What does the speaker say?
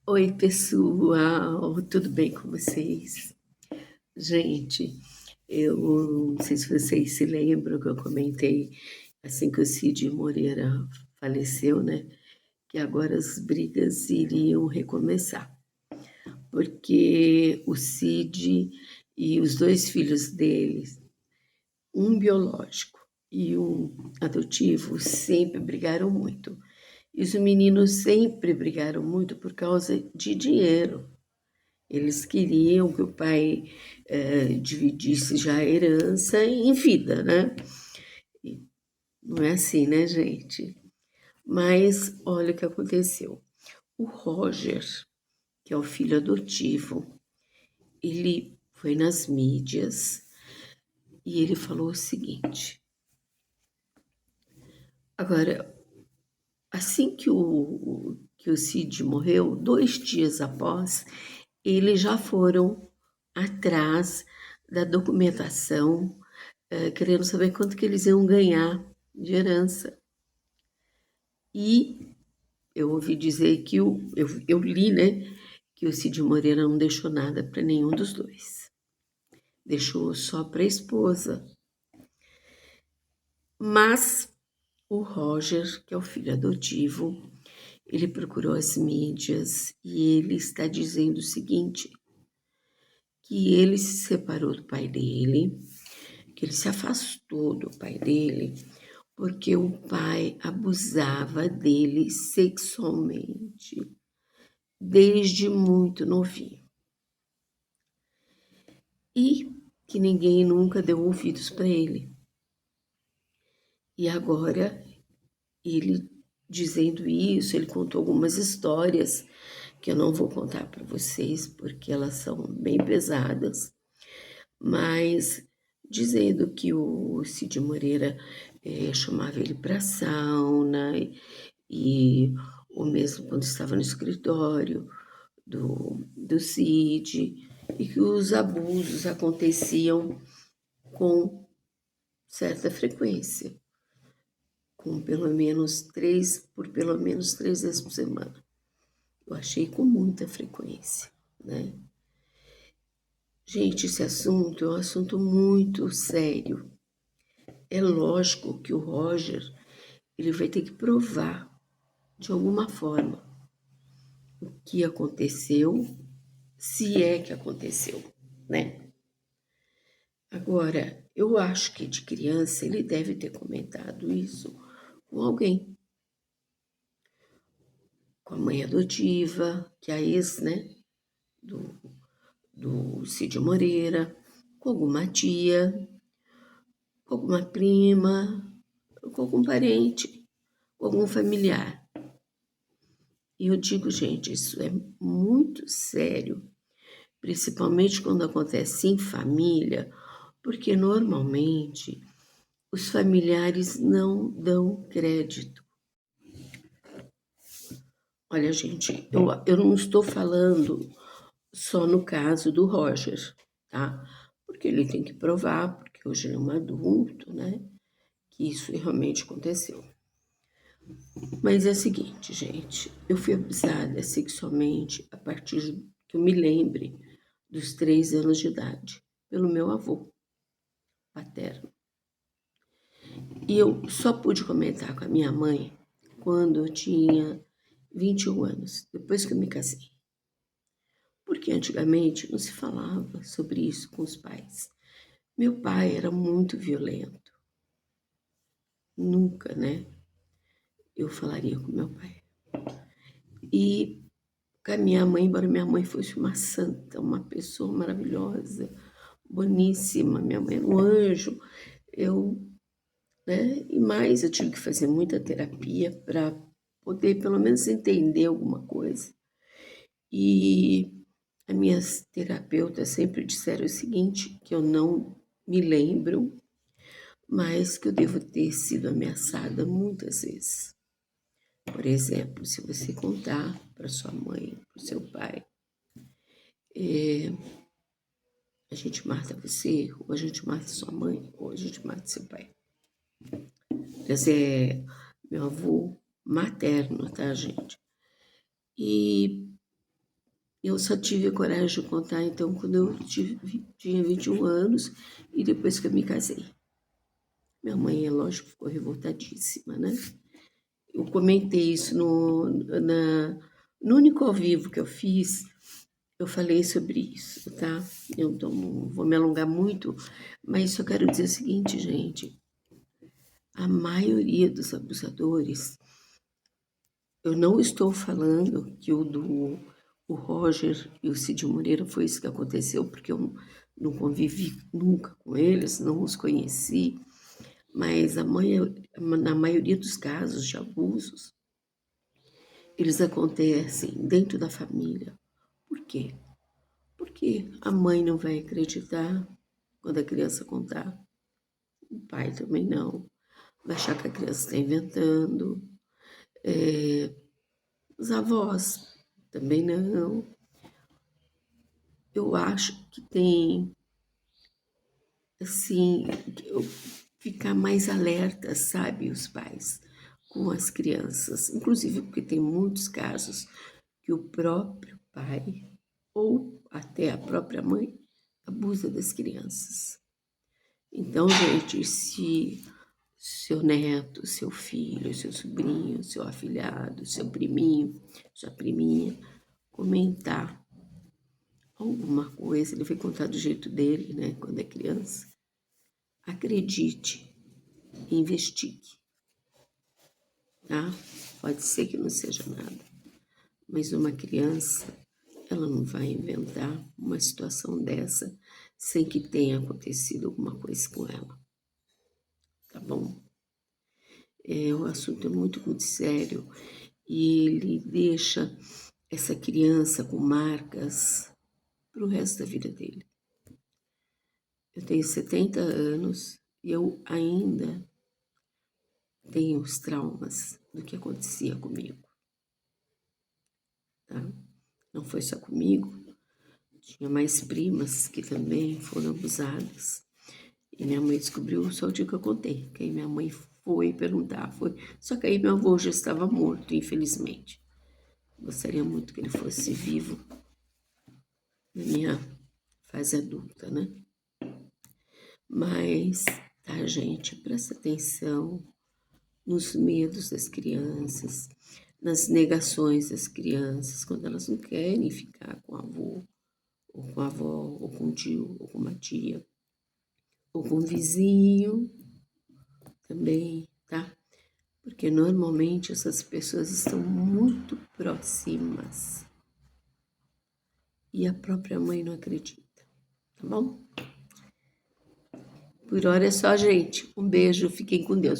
Oi, pessoal, tudo bem com vocês? Gente, eu não sei se vocês se lembram que eu comentei assim que o Cid Moreira faleceu, né? Que agora as brigas iriam recomeçar, porque o Cid e os dois filhos dele, um biológico e um adotivo, sempre brigaram muito. E os meninos sempre brigaram muito por causa de dinheiro. Eles queriam que o pai dividisse já a herança em vida, né? E não é assim, né, gente? Mas olha o que aconteceu. O Roger, que é o filho adotivo, ele foi nas mídias e ele falou o seguinte. Agora, assim que o Cid morreu, 2 dias após, eles já foram atrás da documentação, querendo saber quanto que eles iam ganhar de herança. E eu ouvi dizer que eu li, né, que o Cid Moreira não deixou nada para nenhum dos dois. Deixou só para a esposa. Mas o Roger, que é o filho adotivo, ele procurou as mídias e ele está dizendo o seguinte, que ele se separou do pai dele, que ele se afastou do pai dele, porque o pai abusava dele sexualmente, desde muito novinho. E que ninguém nunca deu ouvidos para ele. E agora, ele dizendo isso, ele contou algumas histórias que eu não vou contar para vocês, porque elas são bem pesadas, mas dizendo que o Cid Moreira chamava ele para sauna e ou mesmo quando estava no escritório do Cid, e que os abusos aconteciam com certa frequência, com por pelo menos 3 vezes por semana. Eu achei com muita frequência, né? Gente, esse assunto é um assunto muito sério. É lógico que o Roger, ele vai ter que provar de alguma forma o que aconteceu, se é que aconteceu, né? Agora, eu acho que de criança ele deve ter comentado isso com alguém, com a mãe adotiva, que é a ex, né, do, do Cid Moreira, com alguma tia, com alguma prima, com algum parente, com algum familiar. E eu digo, gente, isso é muito sério, principalmente quando acontece em família, porque normalmente os familiares não dão crédito. Olha, gente, eu não estou falando só no caso do Roger, tá? Porque ele tem que provar, porque hoje ele é um adulto, né? Que isso realmente aconteceu. Mas é o seguinte, gente, eu fui abusada sexualmente a partir que eu me lembre dos 3 anos de idade, pelo meu avô paterno. E eu só pude comentar com a minha mãe quando eu tinha 21 anos, depois que eu me casei. Porque antigamente não se falava sobre isso com os pais. Meu pai era muito violento. Nunca, né? Eu falaria com meu pai. E com a minha mãe, embora minha mãe fosse uma santa, uma pessoa maravilhosa, boníssima, minha mãe era um anjo, eu, né? E mais, eu tive que fazer muita terapia para poder pelo menos entender alguma coisa. E as minhas terapeutas sempre disseram o seguinte, que eu não me lembro, mas que eu devo ter sido ameaçada muitas vezes. Por exemplo, se você contar para sua mãe, para o seu pai, a gente mata você, ou a gente mata sua mãe, ou a gente mata seu pai. Esse é meu avô materno, tá, gente? E eu só tive a coragem de contar, então, quando eu tinha 21 anos e depois que eu me casei. Minha mãe, é lógico, ficou revoltadíssima, né? Eu comentei isso no único ao vivo que eu fiz, eu falei sobre isso, tá? Eu não vou me alongar muito, mas só quero dizer o seguinte, gente. A maioria dos abusadores, eu não estou falando que o Roger e o Cid Moreira foi isso que aconteceu, porque eu não convivi nunca com eles, não os conheci, mas na maioria dos casos de abusos, eles acontecem dentro da família. Por quê? Porque a mãe não vai acreditar quando a criança contar, o pai também não, vai achar que a criança está inventando, os avós também não. Eu acho que tem, assim, ficar mais alerta, sabe, os pais com as crianças. Inclusive porque tem muitos casos que o próprio pai ou até a própria mãe abusa das crianças. Então, gente, se seu neto, seu filho, seu sobrinho, seu afilhado, seu priminho, sua priminha, comentar alguma coisa, ele vai contar do jeito dele, né, quando é criança, acredite, investigue, tá? Pode ser que não seja nada, mas uma criança, ela não vai inventar uma situação dessa sem que tenha acontecido alguma coisa com ela, tá bom? O assunto é muito, muito sério e ele deixa essa criança com marcas para o resto da vida dele. Eu tenho 70 anos e eu ainda tenho os traumas do que acontecia comigo, tá? Não foi só comigo, tinha mais primas que também foram abusadas. E minha mãe descobriu só o dia que eu contei, que aí minha mãe foi perguntar, foi. Só que aí meu avô já estava morto, infelizmente. Gostaria muito que ele fosse vivo na minha fase adulta, né? Mas, tá, gente, presta atenção nos medos das crianças, nas negações das crianças, quando elas não querem ficar com o avô, ou com a avó, ou com o tio, ou com uma tia, ou com o vizinho também, tá? Porque normalmente essas pessoas estão muito próximas e a própria mãe não acredita, tá bom? Por hora é só, gente. Um beijo, fiquem com Deus.